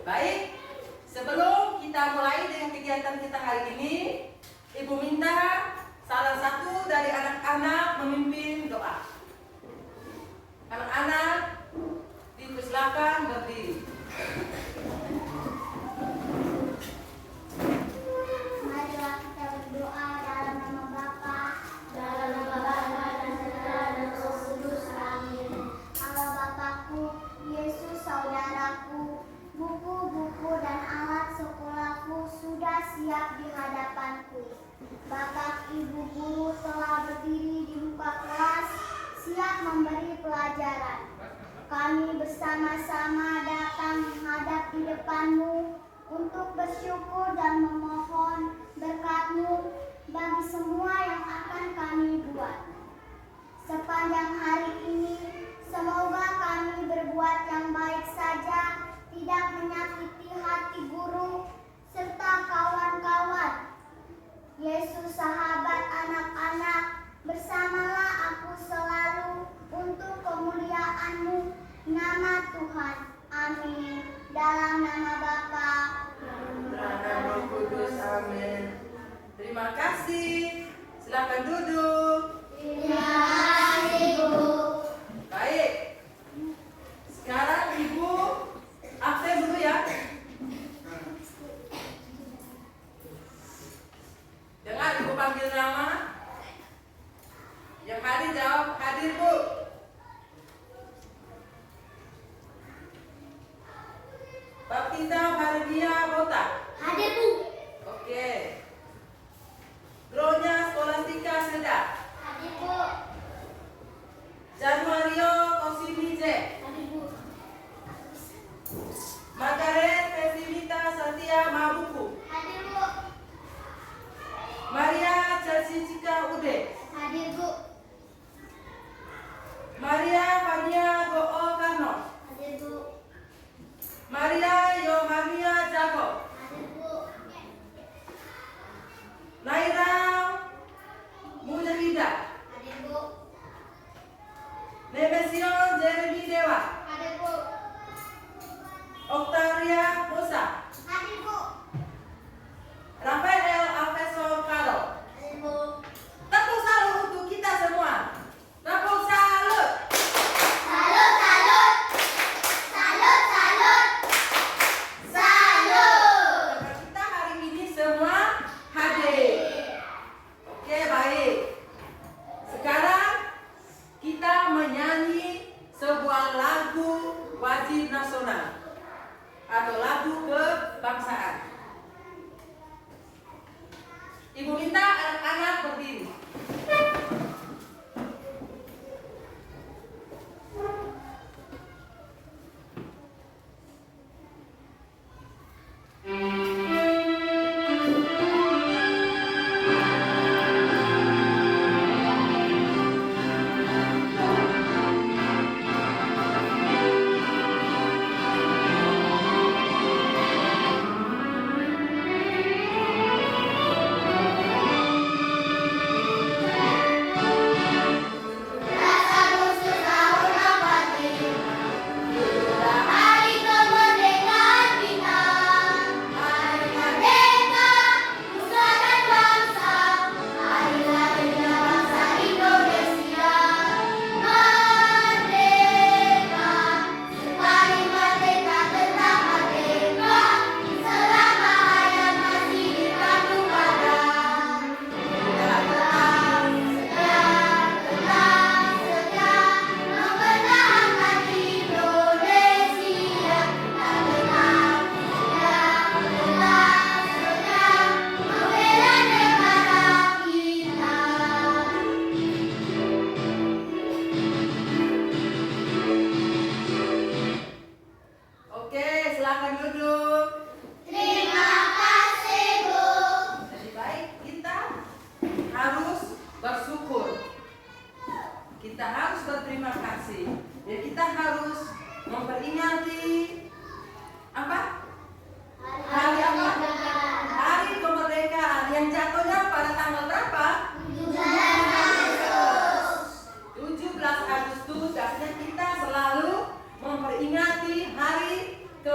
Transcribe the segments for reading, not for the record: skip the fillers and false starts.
Baik, sebelum kita mulai dengan kegiatan kita hari ini, Ibu minta salah satu dari anak-anak memimpin doa. Anak-anak dipersilakan berdiri. Marilah kita berdoa dalam nama Bapa, dalam nama Bapa dan Putra dan Roh Kudus. Amin. Allah Bapakku, Yesus saudaraku, buku-buku dan alat sekolahku sudah siap di hadapanku. Bapak Ibu guru telah berdiri di muka kelas, siap memberi pelajaran. Kami bersama-sama datang menghadap di depanmu untuk bersyukur dan memohon berkat-Mu bagi semua yang akan kami buat. Sepanjang hari ini, semoga kami berbuat yang baik saja, tidak menyakiti hati guru serta kawan-kawan. Yesus sahabat anak-anak, bersamalah aku selalu untuk kemuliaan-Mu, nama Tuhan. Amin. Dalam nama Bapa, Putra dan Roh Kudus. Amin. Terima kasih. Silakan duduk. terima kasih Bu. Baik. Sekarang Ibu absen dulu ya. Dengar Ibu panggil nama. Yang hadir jawab hadir Bu. Baptita Fardia Bota. Hadir Bu. Oke. Gronya Skolastika Seda. Hadir Bu. Januario Kosimi J. Hadir Bu. Margaret Fesimita Satya Mabuku. Hadir Bu. Maria Celsicika Ude. Hadir Bu. Maria Fania Go'o Karno. Hadir Bu. Maria Yohania Jago. Hadir Bu. Naira Mujahida. Hadir Bu. Nemesion Jeremy Dewa. Hadir Bu. Octavia Musa. Hadir Bu. Rafael Alfeso Karo. Hadir Bu. Tepuk salut untuk kita semua. Tepuk salut. Salut, salut. Salut, salut. Salut. Karena kita hari ini semua hadir. Oke, baik. Sekarang kita menyanyi sebuah lagu wajib nasional atau lagu kebangsaan. Ibu minta anak-anak berdiri.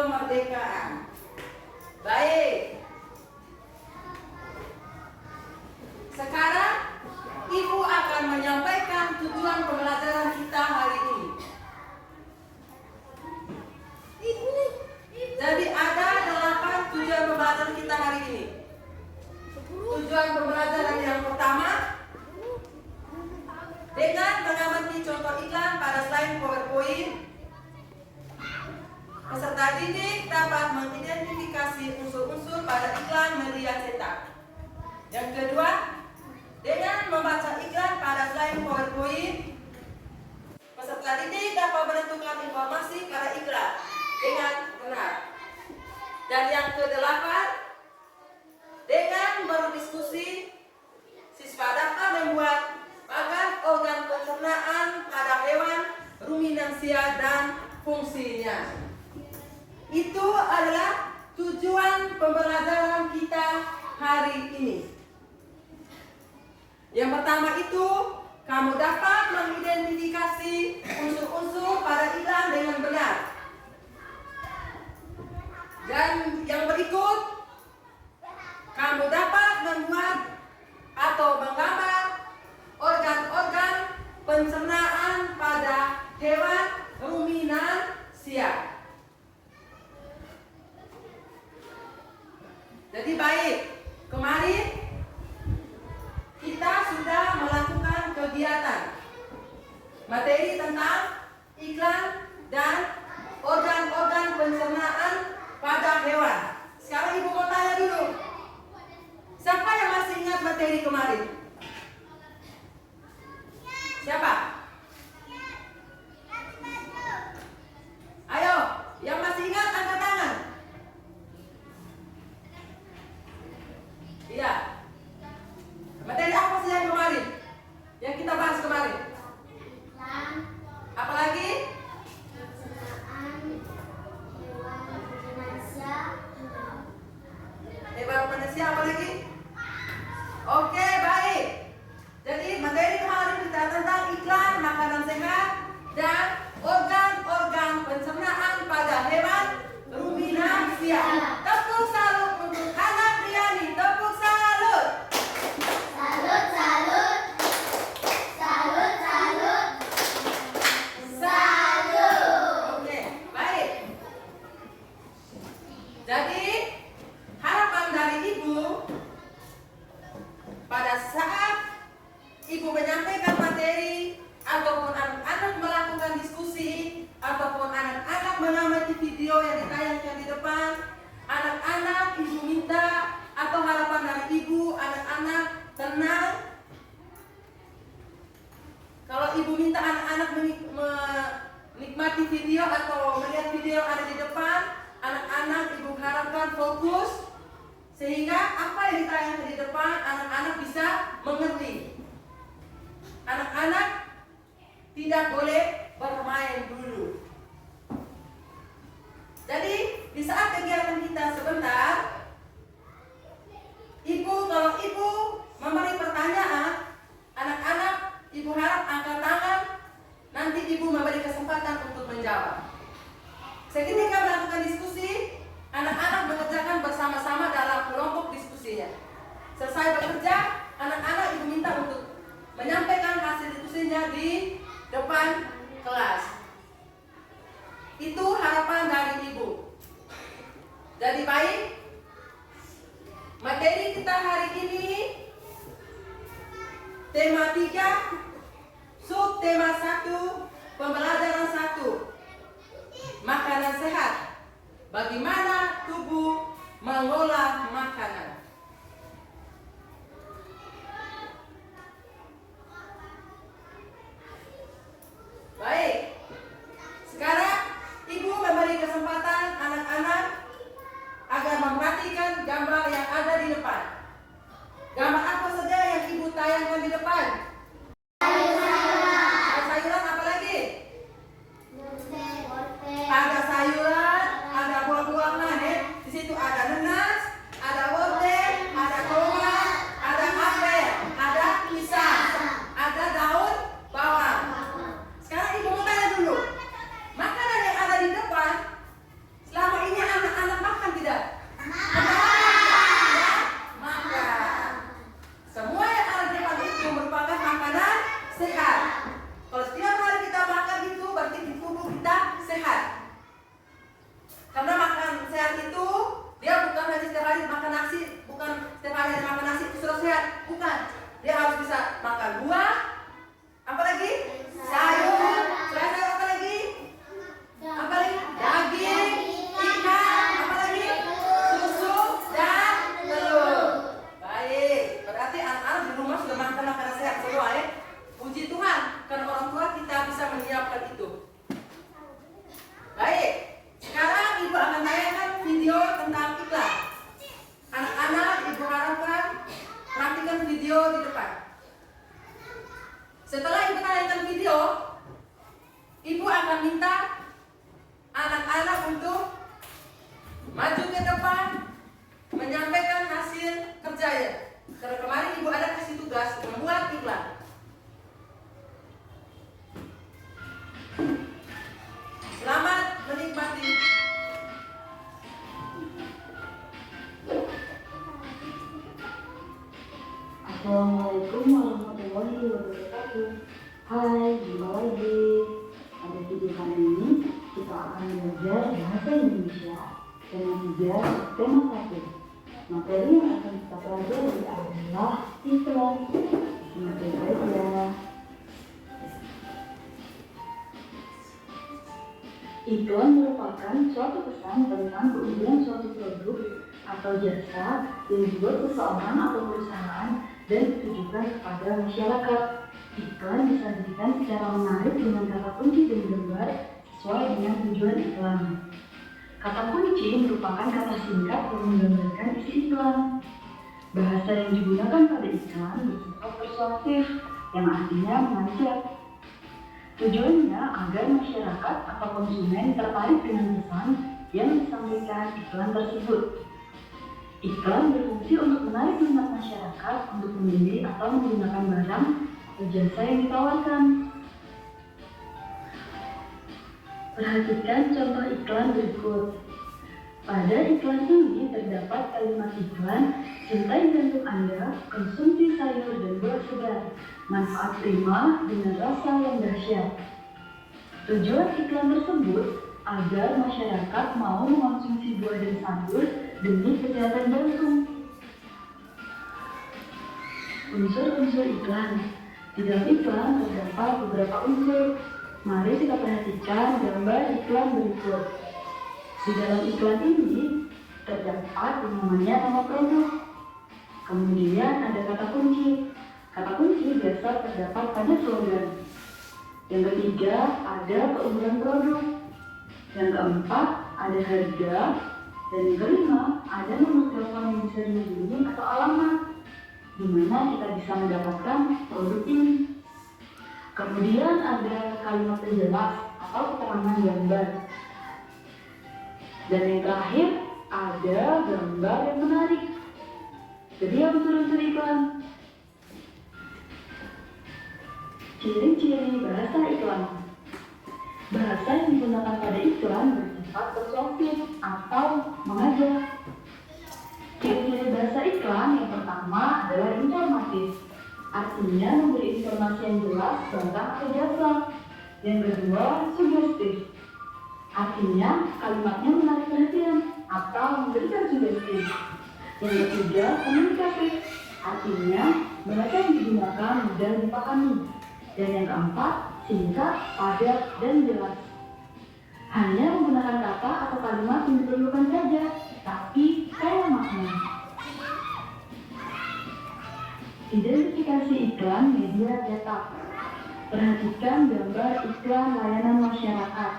kemerdekaan. Baik. Sekarang Ibu akan menyampaikan tujuan pembelajaran kita hari ini. Jadi ada 8 tujuan pembelajaran kita hari ini. Tujuan pembelajaran yang pertama, dengan mengamati contoh iklan pada slide PowerPoint, peserta didik dapat mengidentifikasi unsur-unsur pada iklan media cetak. Yang kedua, dengan membaca iklan pada slide PowerPoint, peserta didik dapat menentukan informasi pada iklan dengan benar. Dan yang kedelapan, dengan berdiskusi, siswa dapat membuat pagar organ pencernaan pada hewan, ruminansia, dan fungsinya. Itu adalah tujuan pembelajaran kita hari ini. Yang pertama itu, kamu dapat mengidentifikasi unsur-unsur pada iklan dengan benar. Dan yang berikut, kamu dapat membuat atau menggambar organ-organ pencernaan pada hewan ruminansia. Jadi baik, kemarin kita sudah melakukan kegiatan materi tentang iklan dan organ-organ pencernaan pada hewan. Sekarang Ibu mau tanya dulu, siapa yang masih ingat materi kemarin? Siapa? Ayo, yang masih ingat angkat tangan. Iya. Materi apa sih yang kemarin? Yang kita bahas kemarin? Iklan. Apalagi? Pencernaan hewan ruminansia. Hewan ruminansia apa lagi? Oke, baik. Jadi materi kemarin kita tentang iklan makanan sehat dan organ-organ pencernaan pada hewan ruminansia. Tepuk salut untuk anak Riani. Tepuk salut. Salut, salut. Salut, salut. Salut. Oke, baik. Jadi harapan dari Ibu pada saat Ibu menyampaikan materi ataupun anak-anak melakukan diskusi ataupun anak-anak mengamati video yang ditayangkan di depan, anak-anak Ibu minta atau harapan dari Ibu, anak-anak tenang. Kalau Ibu minta anak-anak menikmati video atau melihat video yang ada di depan, anak-anak Ibu harapkan fokus sehingga apa yang ditayangkan di depan anak-anak bisa mengerti. Anak-anak tidak boleh bermain dulu. Jadi di saat kegiatan kita sebentar, kalau Ibu memberi pertanyaan, anak-anak Ibu harap angkat tangan, nanti Ibu memberi kesempatan untuk menjawab. Seketika melakukan diskusi, anak-anak mengerjakan bersama-sama dalam kelompok diskusinya. Selesai bekerja, anak-anak Ibu minta untuk menyampaikan hasil diskusinya di depan kelas. Itu harapan dari Ibu. Jadi baik, materi kita hari ini tema 3, subtema 1, pembelajaran 1, makanan sehat. Bagaimana tubuh mengolah makanan. Baik, sekarang Ibu memberi kesempatan anak-anak agar memperhatikan gambar yang ada di depan. Gambar apa saja yang Ibu tayangkan di depan? Ada sayuran apa lagi? Ada sayuran, ada buah-buahan ya. Di situ ada nanas, ada wortel, Assalamualaikum warahmatullahi wabarakatuh. Hai, jumpa lagi. Pada video kali ini kita akan belajar bahasa Indonesia dengan 3 tema 1. Materi yang akan kita pelajari adalah iklan. Simak saja. Iklan merupakan suatu pesan tentang keunggulan suatu produk atau jasa yang dibuat seseorang atau perusahaan dan ditujukan kepada masyarakat. Iklan disajikan secara menarik dengan kata kunci dan gambar sesuai dengan tujuan iklan. Kata kunci merupakan kata singkat yang menggambarkan isi iklan. Bahasa yang digunakan pada iklan bersifat persuasif, yang artinya mengajak. Tujuannya agar masyarakat atau konsumen tertarik dengan pesan yang disampaikan iklan tersebut. Iklan berfungsi untuk menarik minat masyarakat untuk membeli atau menggunakan barang atau jasa yang ditawarkan. Perhatikan contoh iklan berikut. Pada iklan ini terdapat kalimat iklan, cintai jantung Anda, konsumsi sayur dan buah segar, manfaat prima dengan rasa yang dahsyat. Tujuan iklan tersebut agar masyarakat mau mengonsumsi buah dan sayur demi kesehatan jantung. Unsur-unsur iklan. Di dalam iklan terdapat beberapa unsur. Mari kita perhatikan gambar iklan berikut. Di dalam iklan ini terdapat yang namanya nama produk. Kemudian ada kata kunci. Kata kunci biasa terdapat pada slogan. Yang ketiga ada keunggulan produk. Yang keempat ada harga. Dan yang kelima, ada nomor telepon yang bisa dihubungi atau alamat, di mana kita bisa mendapatkan produk ini. Kemudian ada kalimat penjelas atau keterangan gambar. Dan yang terakhir, ada gambar yang menarik. Jadi unsur-unsur iklan. Ciri-ciri bahasa iklan. Bahasa yang digunakan pada iklan bersifat persuasif atau mengajak. Ciri-ciri bahasa iklan yang pertama adalah informatif, artinya memberi informasi yang jelas tentang atau jasa. Yang kedua, sugestif, artinya kalimatnya menarik perhatian atau memberikan sugesti. Yang ketiga, komunikatif, artinya bahasa yang digunakan mudah dipahami. Dan yang keempat, singkat, padat, dan jelas. Hanya menggunakan kata atau kalimat yang diperlukan saja, tapi kaya makna. Identifikasi iklan media cetak. Perhatikan gambar iklan layanan masyarakat.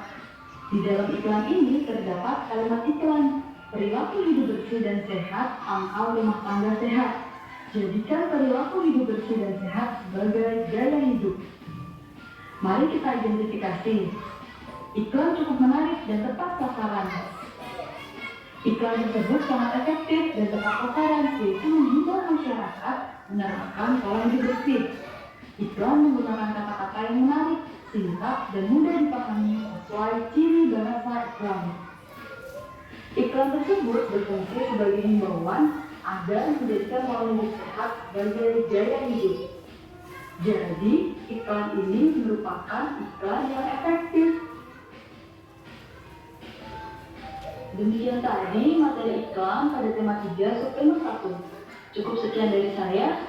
Di dalam iklan ini terdapat kalimat iklan, perilaku hidup bersih dan sehat, pangkal rumah tangga sehat. Jadikan perilaku hidup bersih dan sehat sebagai gaya hidup. Mari kita identifikasi. Iklan cukup menarik dan tepat sasaran. Iklan tersebut sangat efektif dan tepat sasaran, yaitu menghimbau masyarakat menerapkan pola hidup bersih. Iklan menggunakan kata-kata yang menarik, singkat, dan mudah dipahami sesuai ciri bahasa iklan. Iklan tersebut berfungsi sebagai himbauan agar menjadikan pola hidup sehat sebagai gaya hidup. Jadi, iklan ini merupakan iklan yang efektif. Demikian tadi materi iklan pada tema 3 subtema 1. Cukup sekian dari saya.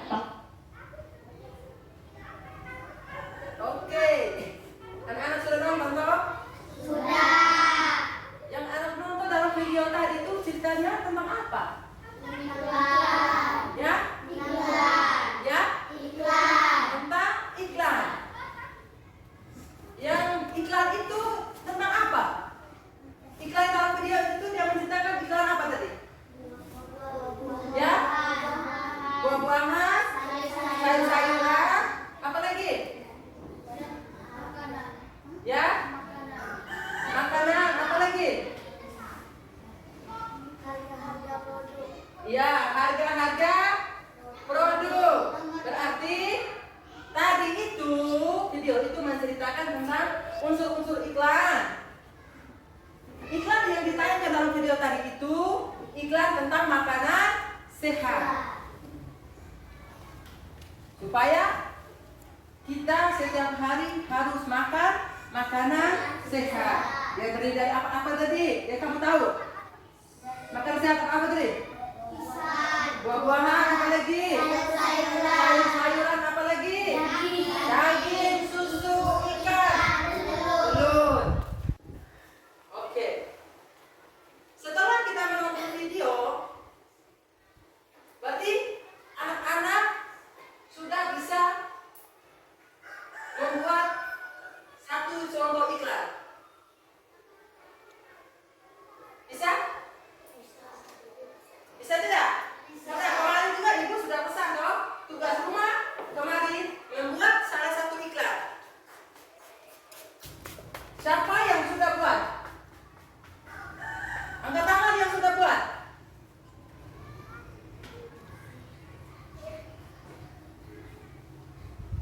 Oke. Anak-anak sudah nonton toh? Sudah. Yang anak nonton dalam video tadi itu ceritanya tentang apa? Iklan. Ya? Iklan. Ya? Iklan. Tentang iklan. Yang iklan itu tentang apa? Iklan dalam video itu dia menceritakan iklan apa tadi? Ya? Buah-buahan, sayur-sayuran, apa lagi? Ya? Makanan, apa lagi? Harga produk. Ya, harga-harga produk. Berarti tadi itu video itu menceritakan tentang unsur-unsur iklan. Iklan yang ditayangkan dalam video tadi itu iklan tentang makanan sehat. supaya kita setiap hari harus makan makanan sehat. Yang terdiri dari apa tadi? Ya kamu tahu. Makanan sehat apa tadi? Buah-buahan, apa lagi? Sayur-sayuran, apa lagi? Daging, susu, ikan, telur. Oke. Setelah kita menonton video, berarti anak-anak sudah bisa membuat satu contoh iklan. Bisa? Bisa tidak? Karena kemarin juga ibu sudah pesan toh, tugas rumah kemarin membuat salah satu iklan. Siapa yang sudah buat? Angkat tangan yang sudah buat.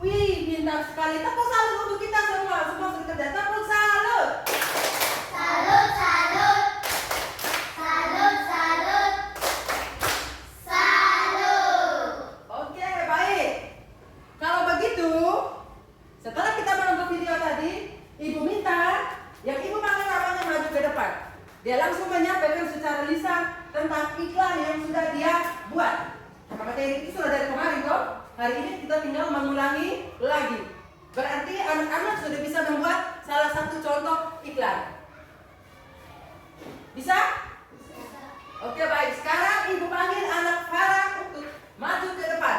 Wih, pintar sekali. Tepuk salut untuk kita semua. Semua sudah kerja. Tepuk salut. Salut, salut. Salut, salut. Salut. Oke, baik. Kalau begitu, setelah kita menonton video tadi, ibu minta yang ibu panggil namanya maju ke depan. Dia langsung menyampaikan secara lisan tentang iklan yang sudah dia buat. Materi itu sudah dari kemarin toh. Hari ini kita tinggal mengulangi lagi. Berarti anak-anak sudah bisa membuat salah satu contoh iklan. Bisa? Oke, baik. Sekarang ibu panggil anak Farah untuk maju ke depan.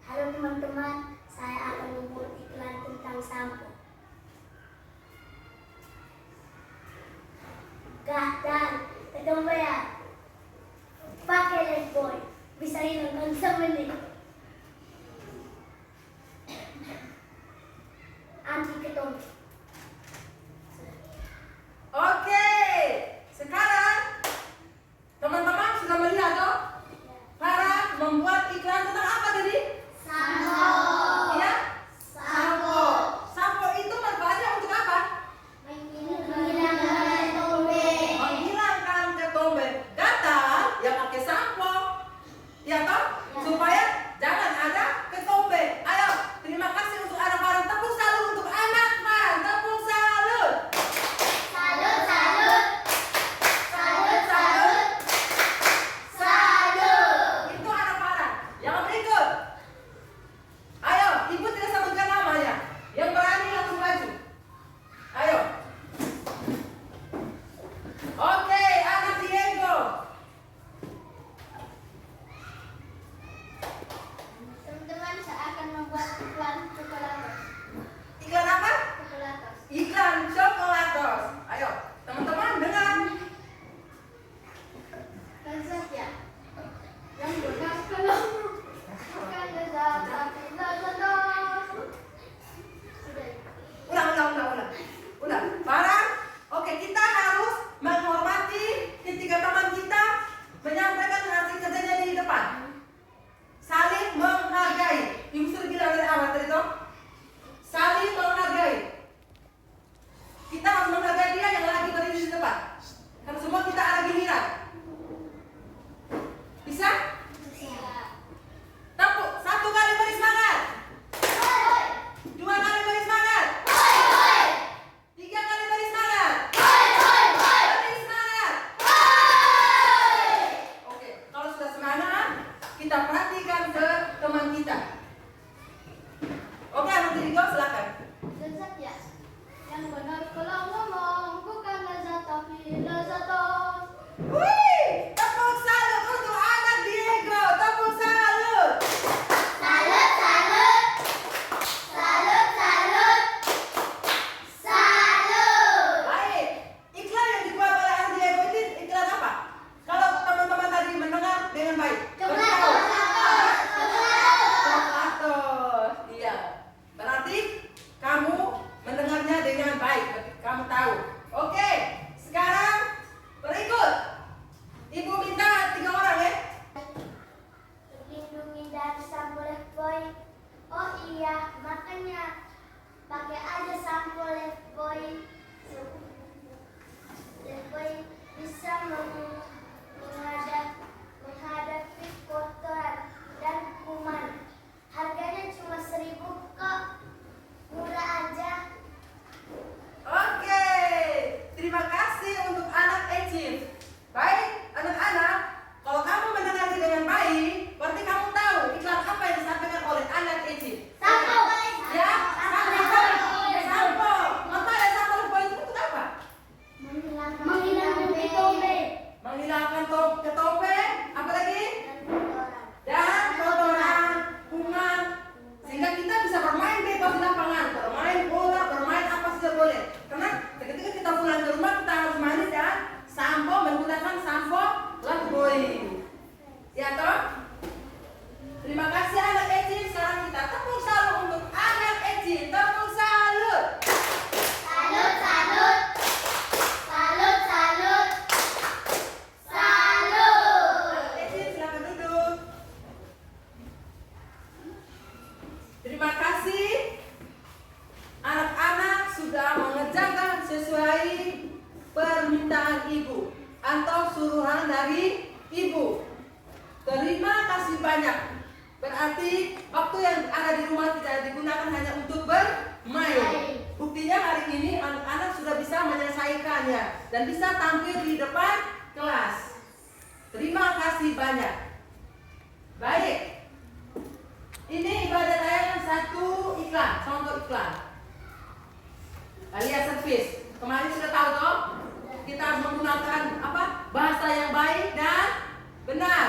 Halo teman-teman, saya akan membuat iklan tentang sampo. Gatal, ketombean, pakai Lifebuoy, bisa hilangkan semenit. Anti ketombe. Oke. Sekarang teman-teman sudah melihat toh? Farah membuat iklan tentang apa tadi? Sampo. Ya? Sampo. Sampo itu manfaatnya untuk apa? Menghilangkan ketombe. Menghilangkan ketombe. Gatal ya pakai sampo. Ya toh? Supaya jangan ada ketombe. Ayo, terima kasih untuk anak Farah. Tepuk salut untuk anak Farah. Tepuk salut. Salut, salut. Salut, salut. Salut. Itu anak Farah. Yang berikut. Ayo, ibu tidak sebutkan namanya. Yang berani langsung maju. Ayo. Oke, anak Diego. Teman-teman, saya akan membuat iklan coklatos. Iklan apa? Coklatos. Iklan coklatos. Ayo, teman-teman dengar. Lezat ya. Yang benar kalau bukan lezat tapi lezatos. Sudah. Ulang. Farah. Oke, kita harus menghormati ketika teman kita menyampaikan hasil kerjanya di depan. Saling menghargai. Ibu sudah bilang dari awal tadi toh. Saling menghargai. Kita harus menghargai dia yang lagi berdiri di depan. Karena semua kita ada giliran. Bisa? Tepuk. 1 kali beri semangat. 2 kali beri semangat. 3 kali beri semangat. Beri semangat. Oke, kalau sudah semangat, kita perhatikan ke teman kita. Oke, anak Diego silakan. Lezat ya. Yang benar kalau ngomong bukan lezat tapi lezatos. Wih, tepuk salut untuk anak Diego. Tepuk salut. Salut, salut. Salut, salut. Salut. Baik, iklan yang dibuat oleh anak Diego itu iklan apa? Kalau teman-teman tadi mendengar dengan baik. Coklatos. Coklatos. Iya. Berarti kamu mendengarnya dengan baik. Berarti kamu tahu. Oke, sekarang berikut. Ibu minta 3 orang ya. Lindungi dari sampo Lifebuoy. Oh iya, makanya pakai aja sampo Lifebuoy. supaya bisa menghadapi kotoran dan kuman. Harganya cuma 1.000 kok, murah aja. Oke, terima kasih untuk anak Ecin. Baik, anak-anak, kalau kamu mendengarnya dengan baik, berarti kamu tahu iklan apa yang disampaikan oleh anak Ecin. Sampo. Ya, sampo. Apa ya sampo itu untuk apa? Menghilangkan tope Menghilangkan ketope, apa lagi? Dan kotoran, kuman, sehingga kita bisa bermain bebas di lapangan, bermain bola, bermain apa saja boleh. Karena ketika kita pulang ke rumah kita harus mandi dan sampo menggunakan sampo lifebuoy. Ya toh? Terima kasih anak Ecin. Sekarang kita tepuk salut untuk anak Ecin. Tepuk salut. Salut, salut. Salut, salut. Salut. Anak Ecin silakan duduk. Terima kasih. Anak-anak sudah mengerjakan sesuai permintaan ibu atau suruhan dari ibu. Terima kasih banyak. Berarti waktu yang ada di rumah tidak digunakan hanya untuk bermain. Buktinya hari ini anak-anak sudah bisa menyelesaikannya dan bisa tampil di depan kelas. Terima kasih banyak. Baik. Ini ibadah tayangan satu iklan, contoh iklan. Alias servis. Kemarin sudah tahu toh? Kita harus menggunakan apa? Bahasa yang baik dan benar.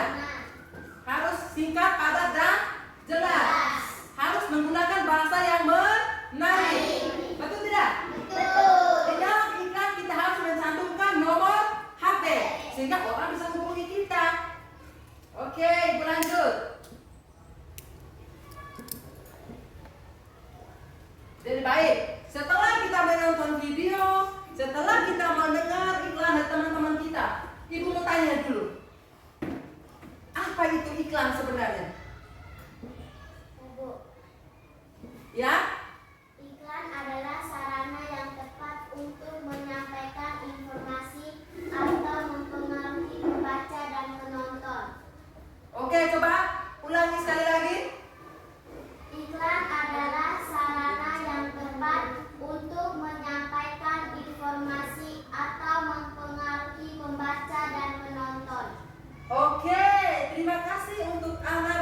Harus singkat, padat dan jelas. Harus menggunakan bahasa yang menarik. Betul tidak? Betul. Di dalam iklan kita harus mencantumkan nomor HP sehingga orang bisa menghubungi kita. Oke, ibu lanjut. Jadi baik, setelah kita menonton video, setelah kita mendengar iklan dari teman-teman kita, ibu mau tanya dulu, apa itu iklan sebenarnya? Bu, Ya? iklan adalah sarana yang tepat untuk menyampaikan informasi atau mempengaruhi pembaca dan penonton. Oke, coba ulangi sekali lagi. Iklan adalah sarana yang tepat untuk menyampaikan informasi atau mempengaruhi pembaca dan penonton. Oke, terima kasih untuk anak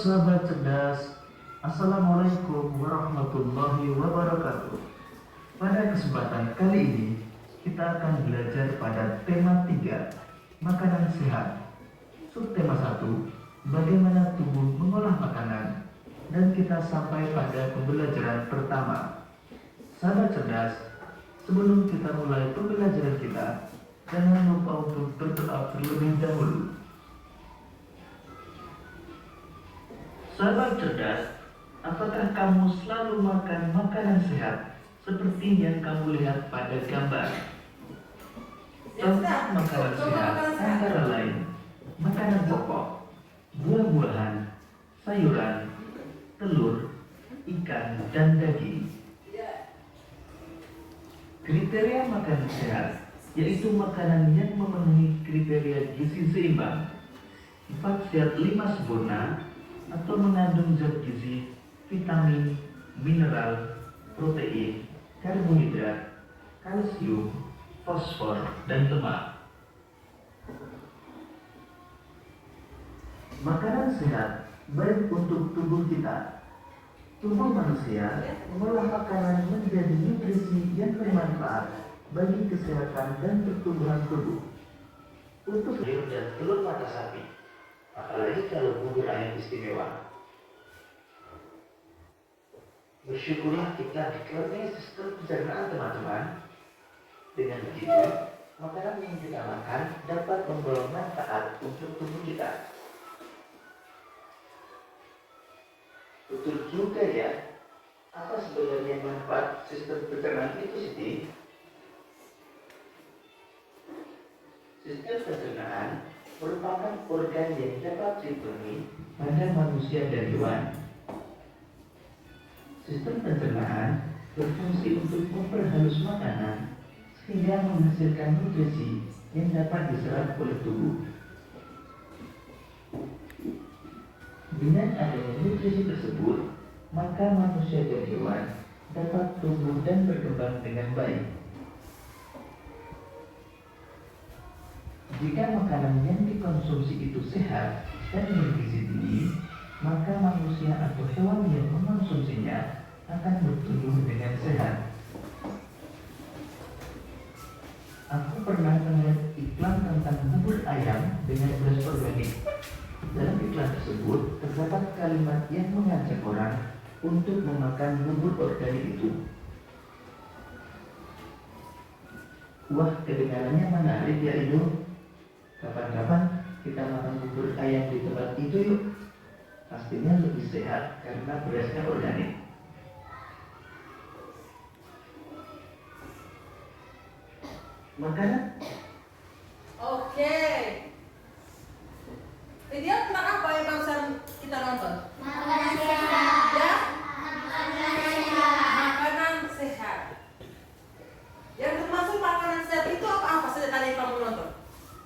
sahabat cerdas, Assalamualaikum warahmatullahi wabarakatuh. Pada kesempatan kali ini, kita akan belajar pada tema 3, makanan sehat. Subtema 1, bagaimana tubuh mengolah makanan. Dan kita sampai pada pembelajaran pertama. Sahabat cerdas, sebelum kita mulai pembelajaran kita, jangan lupa untuk berdoa terlebih dahulu. Sahabat cerdas, apakah kamu selalu makan makanan sehat seperti yang kamu lihat pada gambar? Contoh makanan sehat antara lain makanan pokok, buah-buahan, sayuran, telur, ikan, dan daging. Kriteria makanan sehat yaitu makanan yang memenuhi kriteria gizi seimbang, 4 sehat 5 sempurna, atau mengandung zat gizi, vitamin, mineral, protein, karbohidrat, kalsium, fosfor, dan lemak. Makanan sehat baik untuk tubuh kita. Tubuh manusia mengolah makanan menjadi nutrisi yang bermanfaat bagi kesehatan dan pertumbuhan tubuh. Untuk sayur dan telur mata sapi, apalagi kalau bubur ayam istimewa. Bersyukurlah kita dikaruniai sistem pencernaan teman-teman. Dengan begitu, makanan yang kita makan dapat membawa manfaat untuk tubuh kita. Betul juga ya. Apa sebenarnya manfaat sistem pencernaan itu, Siti? Sistem pencernaan merupakan organ yang dapat dipenuhi pada manusia dan hewan. Sistem pencernaan berfungsi untuk memperhalus makanan sehingga menghasilkan nutrisi yang dapat diserap oleh tubuh. Dengan adanya nutrisi tersebut, maka manusia dan hewan dapat tumbuh dan berkembang dengan baik. Jika makanan yang dikonsumsi itu sehat dan bergizi tinggi, maka manusia atau hewan yang mengonsumsinya akan bertumbuh dengan sehat. Aku pernah melihat iklan tentang bubur ayam dengan beras organik. Dalam iklan tersebut terdapat kalimat yang mengajak orang untuk memakan bubur organik itu. Wah, kedengarannya menarik ya itu. Kapan-kapan kita makan bubur ayam di tempat itu yuk. Pastinya lebih sehat karena berasnya organik. Makanan? Oke. Video tentang apa yang barusan kita nonton? Makanan sehat. Ya? Makanan sehat. Makanan sehat. Yang termasuk makanan sehat itu apa saja tadi yang kamu nonton?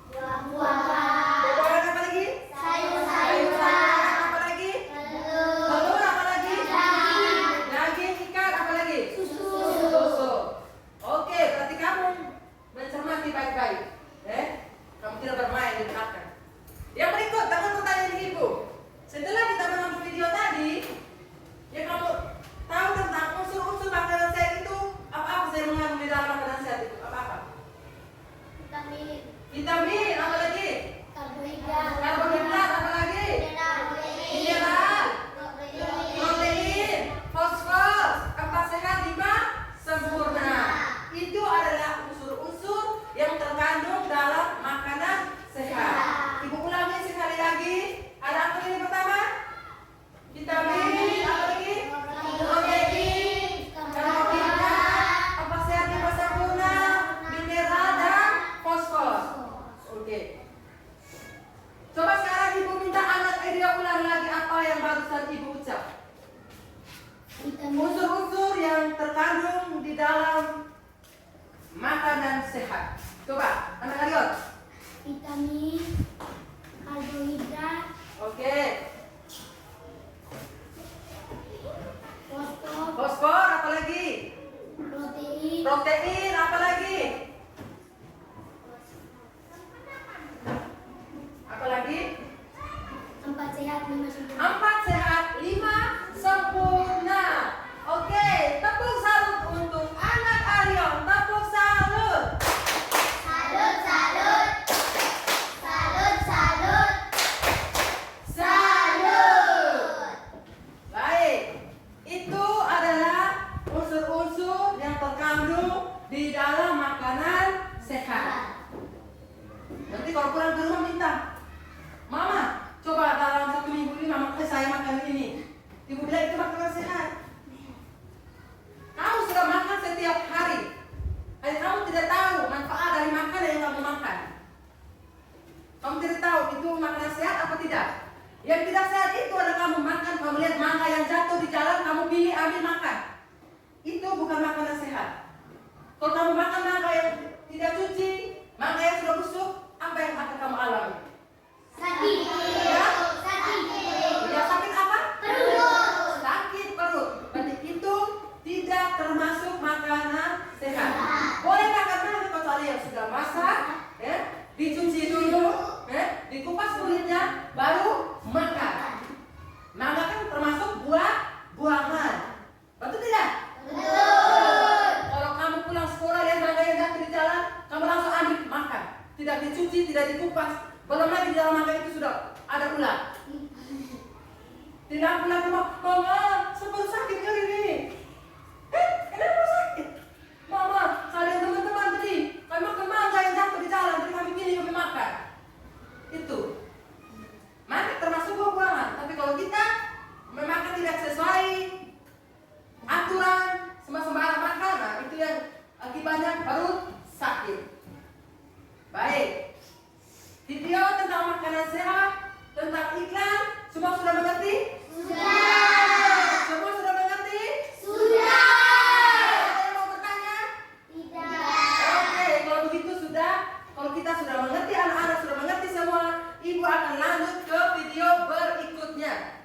Buah-buahan. Buah-buahan apa lagi? Sayur-sayuran. Apa lagi? Telur. Telur apa lagi? Daging. Daging, ikan apa lagi? Susu. Susu. Oke, berarti kamu mencermati baik-baik. Kamu tidak bermain di belakang. Yang berikut, tangan pertanyaan ibu. Setelah kita menonton video tadi, ya kamu tahu tentang unsur-unsur makanan sehat itu apa-apa saya mengandung di dalam makanan sehat itu? Apa-apa? Vitamin. Vitamin, apa lagi? Karbohidrat. Karbohidrat, apa lagi? Mineral, protein, fosfor, apa sehat 5 sempurna. Itu adalah unsur-unsur yang terkandung dalam makanan sehat. Ibu ulangi sekali lagi. Ada apa ini pertama? Vitamin, apa lagi? Protein, karbohidrat, apa sehat 5 sempurna, mineral dan fosfor. Oke. Coba sekarang ibu minta anak dia ulang lagi apa yang barusan ibu ucap. Unsur-unsur yang terkandung di dalam makanan sehat. Coba, anak Aryon. Vitamin. Karbohidrat. Oke. Fosfor. Fosfor, apa lagi? Protein. Protein, apa lagi? Apa lagi? 4 sehat 5 sempurna. 4 sehat kupas. Belum lagi di dalam mangga itu sudah ada ular. Tidak pernah mama, saya baru sakit kali ini. Kenapa sakit? Mama, saya dan teman-teman tadi kami makan mangga yang jatuh di jalan, jadi kami pilih kami makan. Itu. Mangga termasuk buah-buahan, tapi kalau kita memakan tidak sesuai aturan, sembarang makan, nah itu yang akibatnya baru sakit. Baik. Video tentang makanan sehat, tentang iklan, semua sudah mengerti? Sudah. Semua sudah mengerti? Sudah. Ada yang mau bertanya? Tidak. Oke, kalau begitu sudah. Kalau kita sudah mengerti, anak-anak sudah mengerti semua, ibu akan lanjut ke video berikutnya.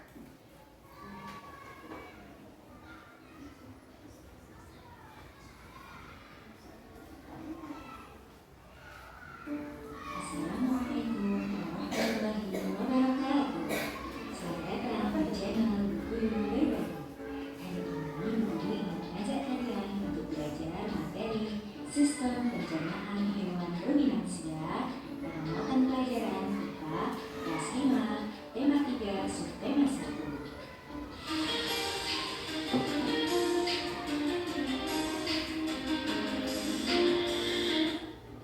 Assalamualaikum warahmatullahi wabarakatuh. Selamat datang di channel Guru Berbagi. Hari ini Budi ingin mengajak kalian untuk belajar materi sistem pencernaan hewan ruminansia dalam mata pelajaran IPA kelas 5, tema 3, subtema 1.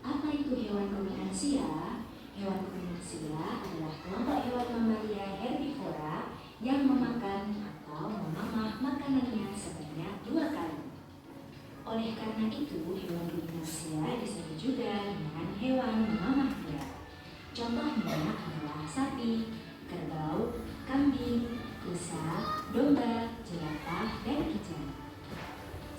Apa itu hewan ruminansia? Hewan ruminansia adalah kelompok hewan mamalia herbivora yang memakan atau memamah makanannya sebanyak 2 kali. Oleh karena itu, hewan ruminansia disebut juga dengan hewan memamah berat. Contohnya adalah sapi, kerbau, kambing, rusa, domba, jerapah, dan kijang.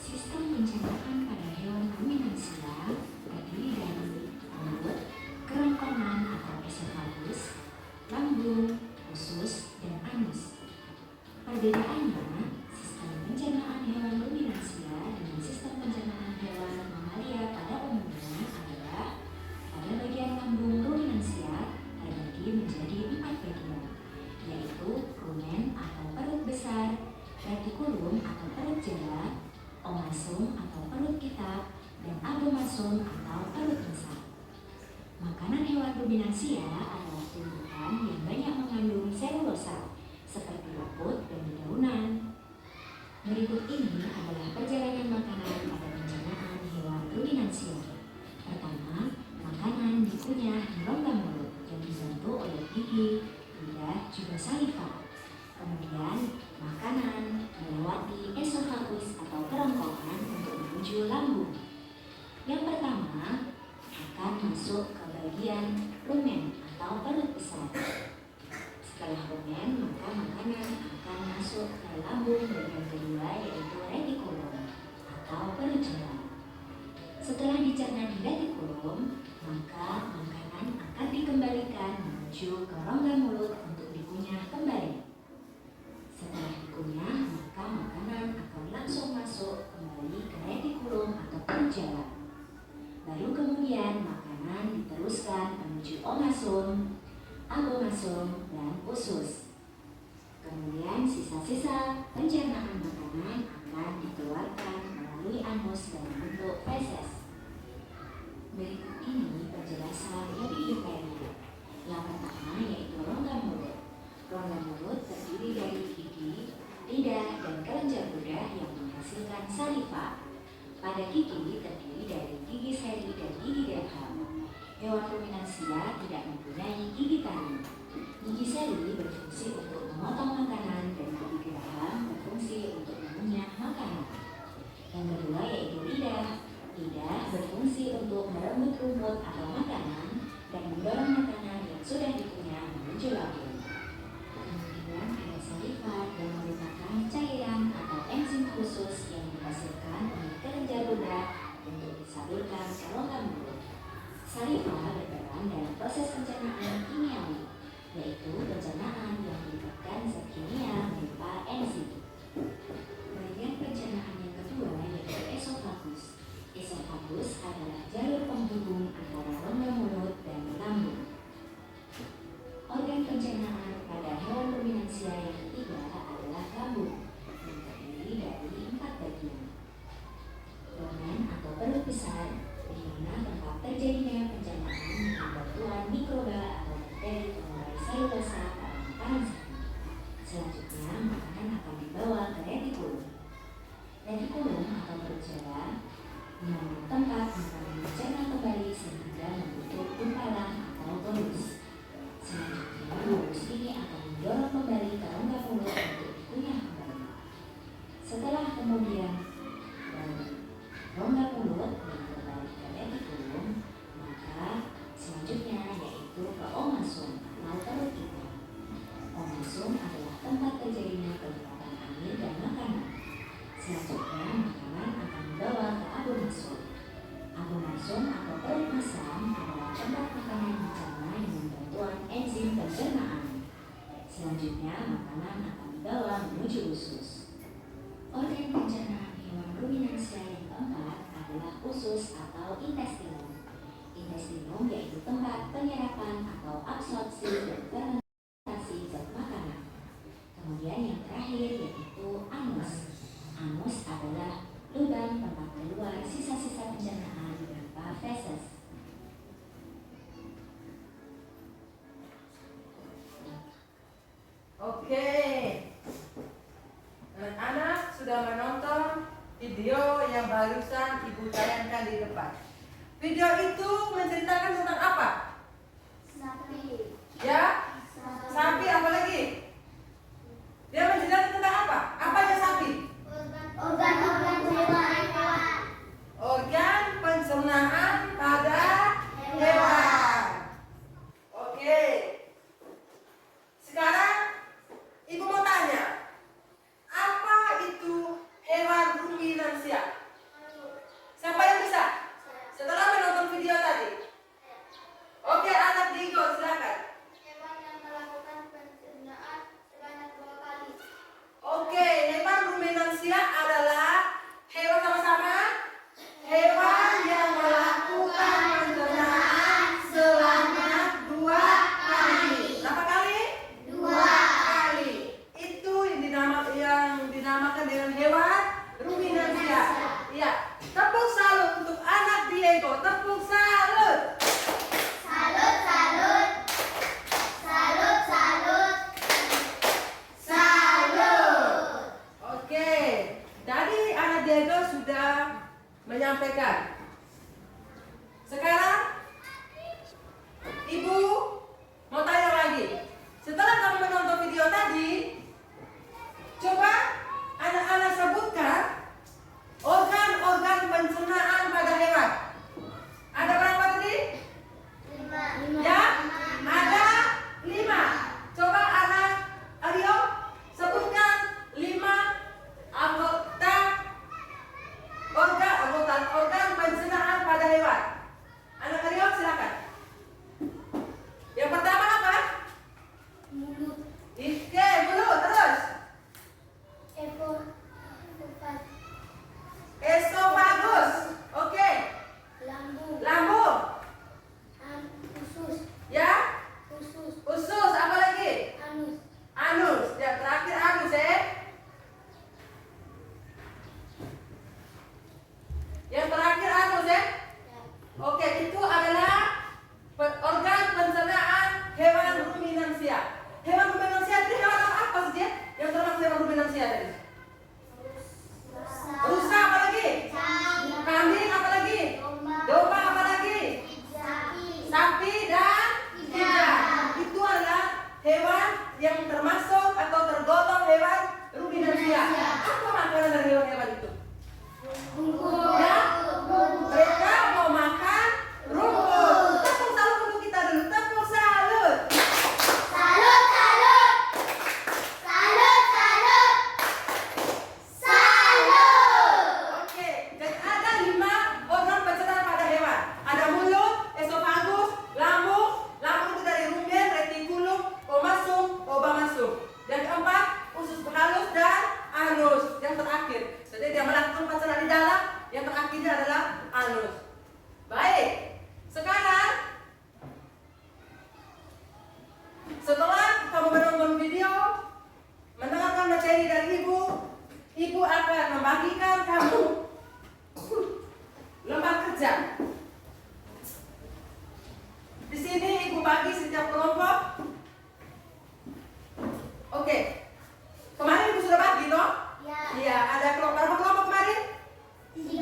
Sistem pencernaan pada hewan ruminansia terdiri dari mulut, kerongkongan atau esofagus, lambung, usus, dan anus. Perbedaannya, sistem pencernaan hewan ruminansia dengan sistem pencernaan hewan mamalia pada umumnya adalah pada bagian lambung ruminansia terbagi menjadi 4 bagian, yaitu rumen atau perut besar, retikulum atau perut jala, omasum atau perut kitab, dan abomasum atau perut besar. Makanan hewan ruminansia adalah tumbuhan yang banyak mengandung selulosa, seperti rumput dan dedaunan. Berikut ini adalah perjalanan makanan pada pencernaan hewan ruminansia. Pertama, makanan dikunyah di rongga mulut yang dibantu oleh gigi, lidah, juga saliva. Kemudian, makanan melewati esofagus atau kerongkongan untuk menuju lambung. Yang pertama, akan masuk ke bagian rumen atau perut besar. Setelah rumen, maka makanan akan masuk ke lambung bagian kedua, yaitu retikulum atau perut jala. Setelah dicerna di retikulum, maka makanan akan dikembalikan menuju ke rongga mulut untuk dikunyah kembali. Setelah dikunyah, maka makanan akan langsung masuk kembali ke retikulum atau perut jala. Baru kemudian makanan diteruskan menuju omasum, abomasum, dan usus. Kemudian sisa-sisa pencernaan makanan akan dikeluarkan melalui anus dalam bentuk feses. Berikut ini penjelasan lebih detailnya. Yang pertama yaitu rongga mulut. Rongga mulut terdiri dari gigi, lidah, dan kelenjar ludah yang menghasilkan saliva. Pada gigi terdiri dari gigi seri dan gigi geraham. Hewan ruminansia tidak mempunyai gigi taring. Gigi seri berfungsi untuk memotong makanan dan gigi geraham berfungsi untuk mengunyah makanan. Yang kedua yaitu lidah. Lidah berfungsi untuk merembut rumput atau makanan dan mendorong makanan yang sudah dikunyah menuju lambung. Kemudian ada saliva yang merupakan cairan atau enzim khusus yang dihasilkan oleh kelenjar ludah untuk disalurkan ke rongga mulut. Saliva berperan dalam proses pencernaan kimiawi, yaitu pencernaan yang melibatkan zat kimia berupa enzim. Bagian pencernaan yang kedua yaitu esofagus. Esofagus adalah jalur penghubung antara rongga mulut dan lambung. Organ pencernaan pada hewan ruminansia yang ketiga adalah lambung, yang terdiri dari 4 bagian. Rumen atau perut besar, di mana tempat terjadinya pencernaan dengan bantuan mikroba berbicara, menambah tempat akan mencerna kembali sehingga membentuk gumpalan atau bolus. Selanjutnya, bolus ini akan mendorong kembali ke rongga mulut untuk dikunyah kembali. Setelah kemudian dari rongga mulut dan kembali ke retikulum, maka selanjutnya yaitu ke omasum atau perut kita. Omasum adalah tempat terjadinya penyerapan air dan makanan. Selanjutnya, makanan akan dibawa ke abomasum. Abomasum atau perut masam adalah tempat makanan dicerna dengan bantuan enzim pencernaan. Selanjutnya, makanan akan dibawa menuju usus. Organ pencernaan hewan ruminansia yang keempat adalah usus atau intestinum. Intestinum yaitu tempat penyerapan atau absorpsi dan fermentasi zat makanan. Kemudian yang terakhir yaitu anus. Anus adalah lubang tempat keluar sisa-sisa pencernaan berupa feses. Oke, anak-anak sudah menonton video yang barusan ibu tayangkan di depan. Video itu menceritakan tentang apa? Sapi. Ya, sapi apa lagi? Dia menceritakan tentang apa? Apa aja sapi? Organ-organ hewan. Organ pencernaan pada hewan. Oke. Sekarang ibu mau tanya, apa itu hewan ruminansia? Siapa yang bisa? Setelah menonton video tadi. Oke, anak Diego silakan. Hewan yang melakukan pencernaan sebanyak 2 kali. Oke, hewan ruminansia adalah hewan sama-sama. Hewan yang melakukan pencernaan selama 2 kali. Berapa kali? 2 kali. Itu yang dinamakan dengan hewan ruminansia. Iya. Tepuk salut untuk anak Diego. Tepuk salut. Salut, salut. Salut, salut. Salut. Oke. Tadi anak Diego sudah menyampaikan. Sekarang ibu mau tanya lagi. Setelah kamu menonton video tadi, coba anak-anak sebutkan organ-organ pencernaan pada hewan. Ada berapa tadi? 5. Ya, ada 5. Coba anak Aryo sebutkan 5 organ pencernaan pada hewan. Anak Aryo silakan. Yang pertama apa? Mulut. Oke, mulut. Terus esofagus. Oke, Lambung. lambung. Usus. Ya, Usus. usus. Apa lagi? Anus. Anus. Ya, terakhir anus ya. Yang terakhir anus ya. Oke, itu adalah organ pencernaan hewan ruminansia. Hewan ruminansia itu hewan apa saja? Yang termasuk hewan ruminansia tadi? Rusa apa lagi? Kambing apa lagi? Domba apa lagi? Sapi dan ikan. Itu adalah hewan yang termasuk atau tergolong hewan ruminansia. Apa makanan dari hewan-hewan itu? Ya, mereka mau makan rumput. Tepuk salut untuk kita dulu. Tepuk salut. Salut, salut. Salut, salut. Salut. Oke, dan ada 5 organ pencernaan pada hewan. Ada mulut, esofagus, lambung. Lambung itu dari rumen, retikulum, omasum, obamasum. Yang keempat, usus halus dan anus. Yang terakhir, jadi dia melakukan pencernaan di dalam. Yang terakhirnya adalah anus. Baik, sekarang setelah kamu menonton video, mendengarkan materi dari ibu akan membagikan kamu lembar kerja. Di sini ibu bagi setiap kelompok. Oke, kemarin ibu sudah bagi, toh? Ya. Iya, ada berapa kelompok kemarin? 3.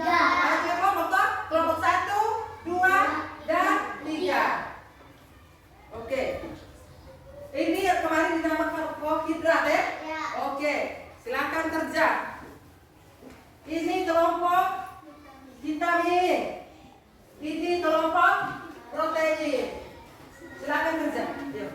vitamin. Gizi kelompok protein. Silakan kerja. Yuk.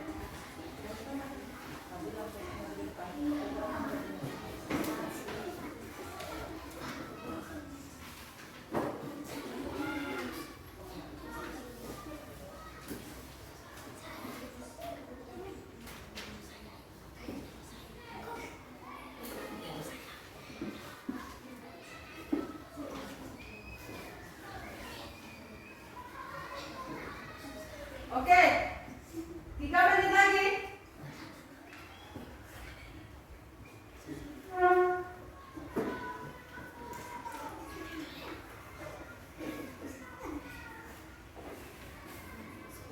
Oke, 3 menit lagi.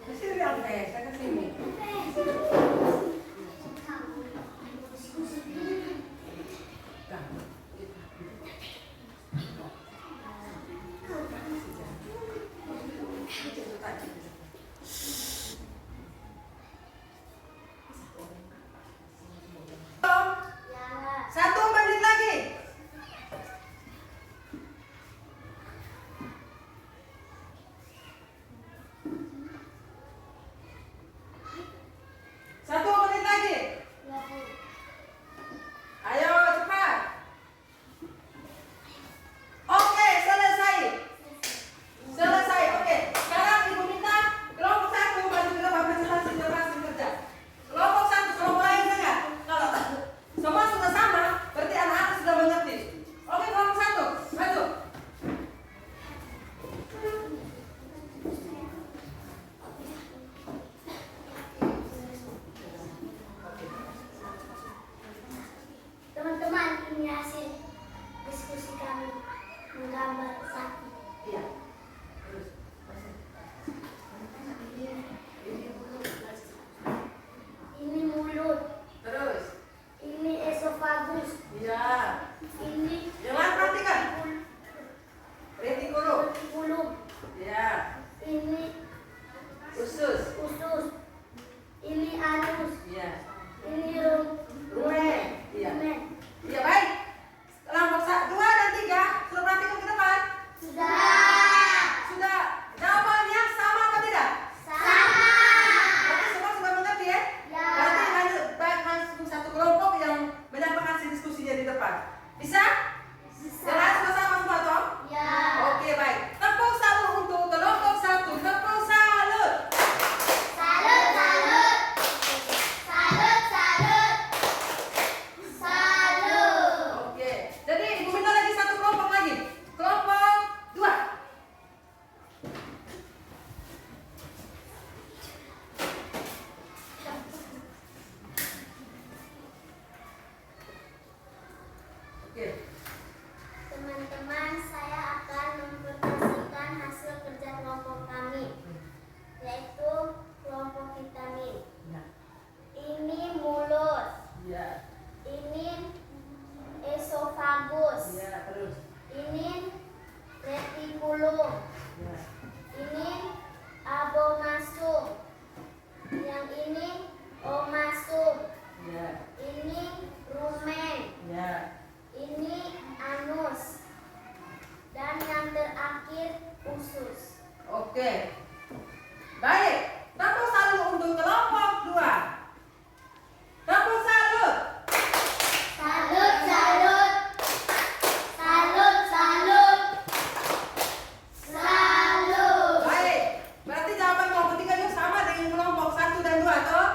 Kesini oke, saya kesini. Satu menit lagi. Satu menit lagi. Ayo cepat. Oke, selesai. Selesai. Oke. Sekarang ibu minta kelompok 1 maju ke depan presentasi langsung kerja. Kelompok 1, kelompok lain enggak? Kalau semua sudah sama, berarti anak-anak sudah mengerti. Oke, kelompok 1, maju. Teman-teman, ini hasil diskusi kami menggambar sapi. Iya. Ini mulut, Terus. ini esofagus, Iya. ini Yang lain perhatikan. Retikulum. retikulum, Iya. ini Usus. usus, ini anus, Iya. ini Rumen. Iya. rumen. Iya, baik. Kelompok 2 dan 3 sudah praktikum ke depan? Sudah. Sudah. Jawabannya sama apa tidak? Sama. Berarti semua sudah mengerti ya? Ya. Berarti langsung satu kelompok yang menyampaikan hasil diskusinya di depan. Bisa? Yang lain sudah sama semua toh? Ya. Oke, baik. Tepuk salut untuk kelompok 1. Tepuk salut. Salut, salut. Salut, salut. Salut. Oke. Jadi ibu minta lagi satu kelompok lagi. Kelompok 2. Oke. Teman-teman, saya akan mempresentasikan hasil kerja kelompok kami, yaitu kelompok vitamin. Ya. Ini mulut, Ya. ini esofagus, Ya, terus. ini retikulum, Ya. ini abomasum, yang ini omasum, Ya. ini rumen, Ya. ini anus, dan yang terakhir usus. Oke. Baik. Tepuk salut untuk kelompok 2. Tepuk salut. Salut, salut. Salut, salut. Salut. Baik. Berarti jawaban kelompok 3 juga sama dengan kelompok 1 dan 2 toh?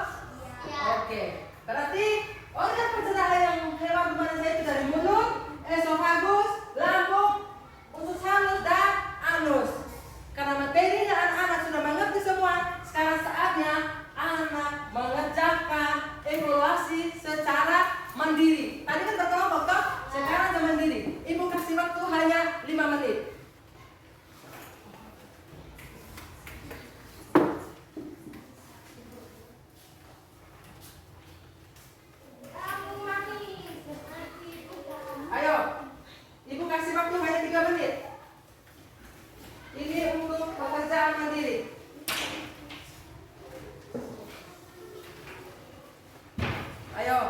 Ya. Oke. Berarti organ pencernaan yang hewan manusia itu dari mulut, esofagus, lambung, usus halus dan anus. Karena materinya anak-anak sudah mengerti semua, sekarang saatnya anak mengerjakan evaluasi secara mandiri. Tadi kan berkelompok toh? Sekarang sudah mandiri. Ibu kasih waktu hanya 5 menit. Ayo, ibu kasih waktu hanya 3 menit. Ini untuk pekerjaan mandiri. Ayo.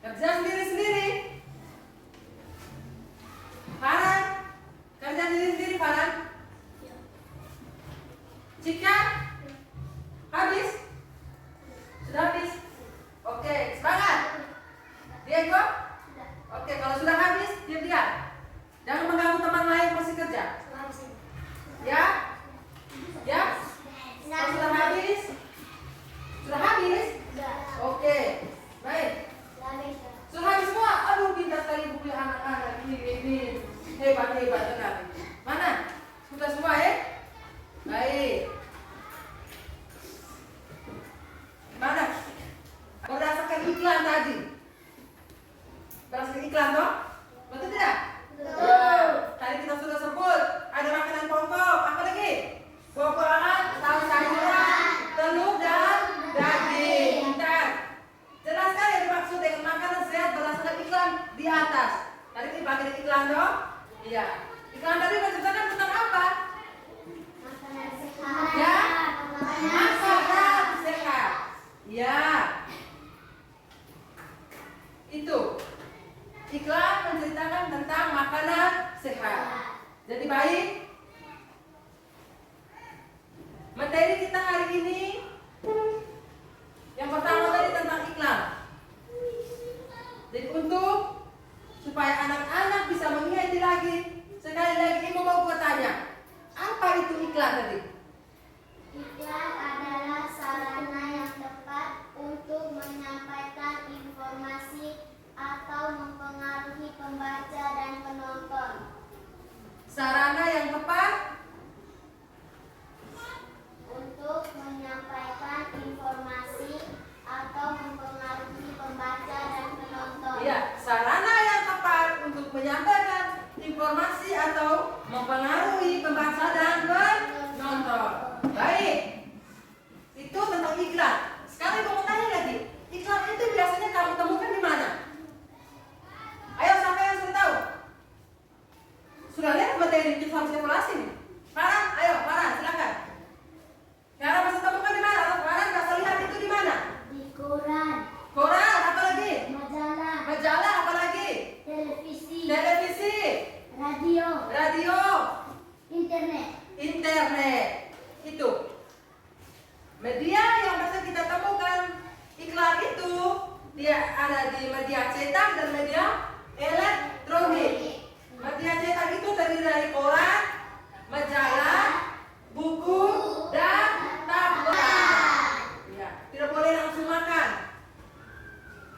Kerja sendiri-sendiri. Farhan, kerja sendiri-sendiri Farhan. Cika, habis? Sudah habis? Oke, semangat. Diego? Oke, kalau sudah habis, diam-diam. Jangan mengganggu teman lain masih kerja. Ya? Ya? Kalau sudah habis? Sudah habis? Oke, baik. Sudah habis semua? Aduh, pintar sekali buku anak-anak ini. Hebat benar. Mana? Sudah semua ya? Baik. Mana? Berdasarkan iklan tadi. Berdasarkan iklan toh? Betul tidak? Betul. Tadi kita sudah sebut ada makanan pokok. Apa lagi? Buah-buahan, sayuran, telur dan daging. Bentar. Jelas sekali yang dimaksud dengan makanan sehat berdasarkan iklan di atas. Tadi kita pakai iklan toh? Iya. Iklan tadi menceritakan tentang apa? Makanan sehat. Ya. Makanan sehat. Ya. Itu. Iklan menceritakan tentang makanan sehat. Jadi baik. Materi kita hari ini yang pertama tadi tentang iklan. Jadi untuk supaya anak-anak bisa mengerti lagi, sekali lagi ibu mau bertanya, apa itu iklan tadi? Iklan adalah sarana yang tepat untuk menyampaikan informasi atau mempengaruhi pembaca dan penonton. Sarana yang tepat Untuk menyampaikan informasi atau mempengaruhi pembaca dan penonton. ya, sarana yang tepat untuk menyampaikan informasi atau mempengaruhi pembaca dan penonton. Baik. Itu tentang iklan. Sekarang ibu mau tanya lagi. Iklan itu biasanya kamu temukan di mana? Ayo, siapa yang sudah tahu? Sudah lihat materi kita harus evaluasi nih? Farhan, ayo, Farhan, silakan. Farhan masih temukan di mana? Atau Farhan bisa lihat itu di mana? Di koran, Koran, apa lagi? majalah, Majalah, apa lagi? televisi, Televisi, radio, radio, internet. internet. Itu media yang bisa kita temukan. Iklan itu dia ada di media cetak dan media elektronik. Media cetak itu terdiri dari koran, majalah, buku, dan tabloid. Ya, tidak boleh langsung makan.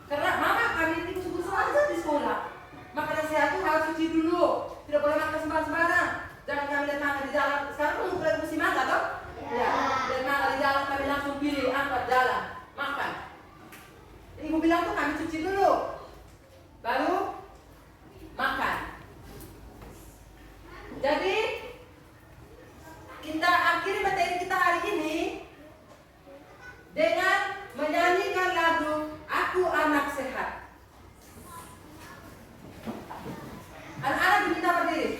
Karena mama kami itu sebut saja di sekolah. Makanan sehat itu harus cuci dulu. Tidak boleh makan sembarang-sembarang. Jangan kami lihat makan di jalan. Sekarang kamu mulai musim makan toh? Ya. Lihat makan di jalan kami langsung pilih angkat jalan makan. Ibu bilang tuh kami cuci dulu, baru makan. Jadi kita akhiri materi kita hari ini dengan menyanyikan lagu Aku Anak Sehat. Anak-anak diminta berdiri.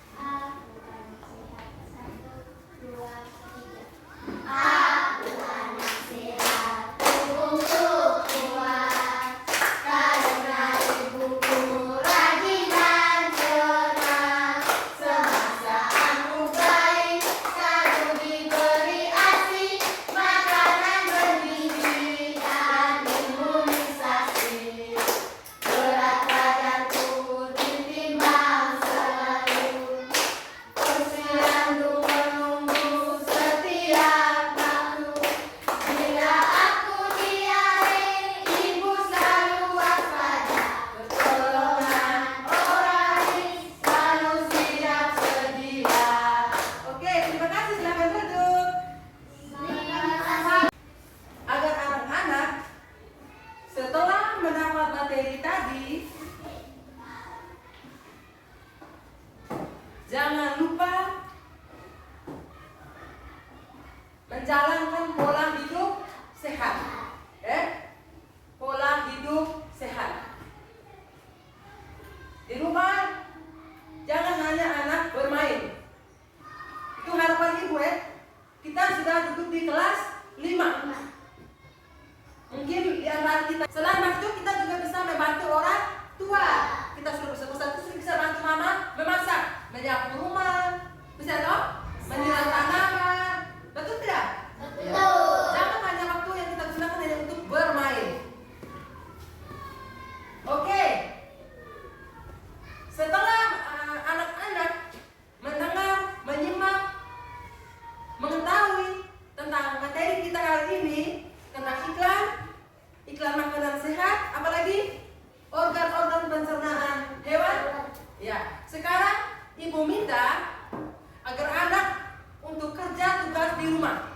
Aku anak sehat. 1, 2, 3. Aku anak sehat untuk kuat, karena ibuku rajin dan cermat. Semasa aku bayi selalu diberi ASI, makanan bergizi dan imunisasi. Berat badanku ditimbang selalu, posyandu menunggu setiap waktu. Bila aku diare, ibu selalu waspada. Pertolongan orasi selalu siap sedia. Oke, terima kasih. Silakan duduk. Agar anak-anak setelah mendapat materi tadi, jangan lupa menjalankan pola hidup sehat. Pola hidup sehat. Di rumah jangan hanya anak bermain. Itu harapan ibu Kita sudah duduk di kelas 5. Mungkin di antara kita. Selain itu kita juga bisa membantu orang tua. Kita suruh besar-besar itu bisa bantu mama memasak, menyapu rumah, bisa toh? Menyiram tanaman. Betul tidak? Betul. Jangan hanya waktu yang kita gunakan hanya untuk bermain. Oke. Setelah anak-anak mendengar, menyimak, mengetahui tentang materi kita kali ini, tentang iklan makanan sehat, apalagi organ-organ pencernaan hewan. Ya, sekarang ibu minta agar anak untuk kerja tugas di rumah.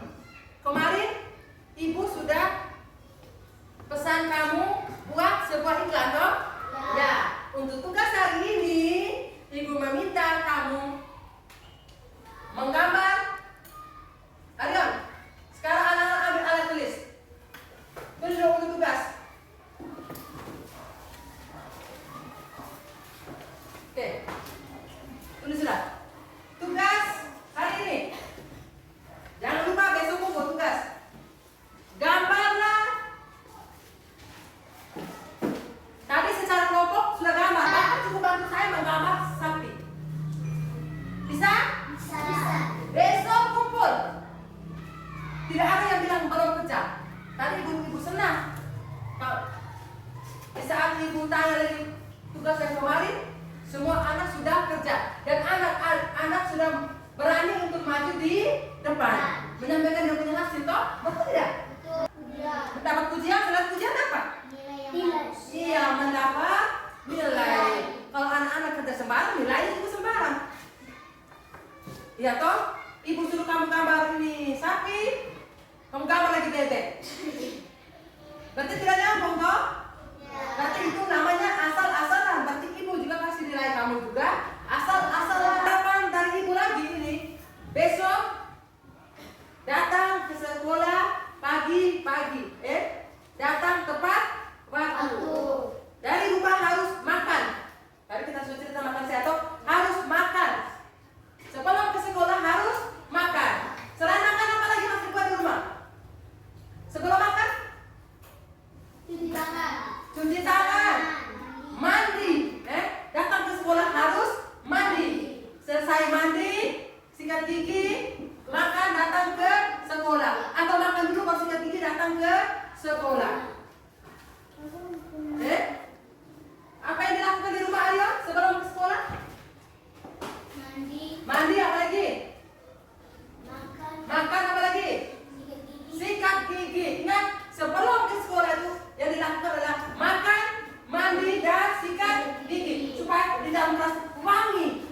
Kemarin ibu sudah pesan kamu buat sebuah iklan, toh? Ya. Untuk tugas hari ini, ibu meminta kamu menggambar. Arion, sekarang anak-anak ambil alat tulis. Tulis dulu untuk tugas. Oke, tulis sudah. Tugas hari ini. Jangan lupa besok buat tugas. Gambarlah. Tadi secara kelompok sudah gambar. Bapak cukup bantu saya menggambar sapi. Bisa? Bisa. Besok kumpul. Tidak ada yang bilang belum kerja. Tadi ibu senang. Kalau di saat ibu tanya lagi tugas yang kemarin, semua anak sudah kerja dan anak sudah berani untuk maju di depan, menyampaikan yang punya hasil, toh? Betul tidak? Betul. Mendapat pujian, selain pujian apa? Nilai yang bagus. Iya, mendapat nilai. Kalau anak-anak kerja sembarang, nilainya juga sembarang. Iya toh? Ibu suruh kamu gambar ini sapi, kamu gambar lagi bebek. Berarti tidak nyambung toh? Berarti itu namanya asal-asalan. Berarti ibu juga kasih nilai kamu juga asal-asalan. Harapan dari ibu lagi ini, besok datang ke sekolah pagi-pagi. Datang tepat waktu. Dari rumah harus makan. Tadi kita sudah cerita makan sehat toh? Harus makan. Sebelum ke sekolah harus makan. Selain makan apa lagi masih buat di rumah? Sebelum makan? Cuci tangan. Cuci tangan. Mandi. Datang ke sekolah harus mandi. Selesai mandi, sikat gigi, makan, datang ke sekolah. Atau makan dulu baru sikat gigi, datang ke sekolah. Apa yang dilakukan di rumah Aryo sebelum ke sekolah? Mandi. Mandi apa lagi? Makan. Makan apa lagi? Sikat gigi. Sikat gigi. Ingat, sebelum ke sekolah itu yang dilakukan adalah makan, mandi, dan sikat gigi supaya di dalam kelas wangi.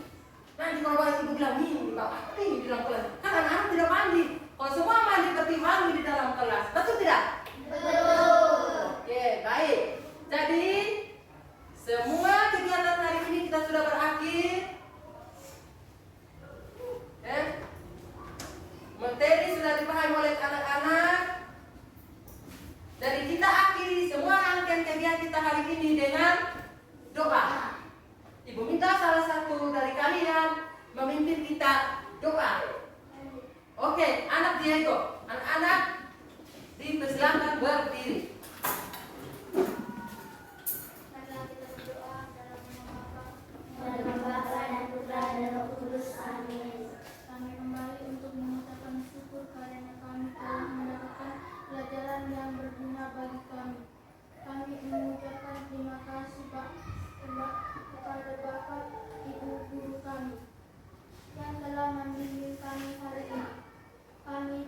Nanti kalau ibu bilang ini, bapak ini di dalam kelas, kan anak-anak tidak mandi. Kalau semua mandi berarti wangi di dalam kelas. Betul tidak? Betul. Oke, baik. Jadi semua kegiatan hari ini kita sudah berakhir. Materi sudah dipahami oleh anak-anak. Jadi kita akhiri semua rangkaian kegiatan kita hari ini dengan doa. Ibu minta salah satu dari kalian memimpin kita doa. Oke, anak Diego, anak-anak dipersilakan berdiri. Marilah kita berdoa dalam nama Bapa dan Putra dan Roh Kudus. Amin. Kami kembali untuk mengucapkan syukur karena kami telah mendapatkan pelajaran yang berguna bagi kami. Kami mengucapkan terima kasih kepada Bapak, Ibu guru kami yang telah membimbing kami hari ini. Kami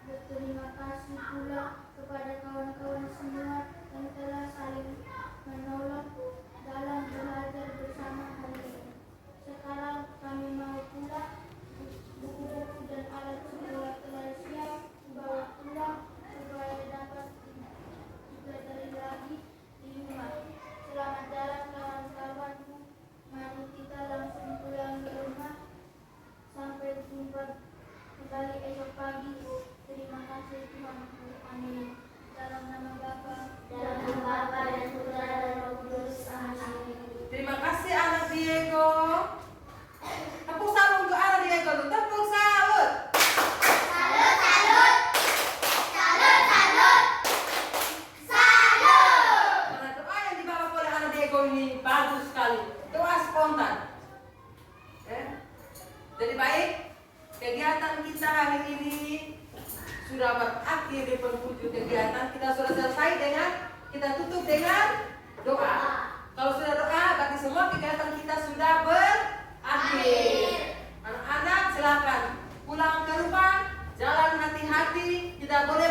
berterima kasih pula kepada kawan-kawan sudah berakhir di penghujung kegiatan. Kita sudah selesai dengan, kita tutup dengan doa. Kalau sudah doa, berarti semua kegiatan kita sudah berakhir. Anak-anak silakan pulang ke rumah, jalan hati-hati, tidak boleh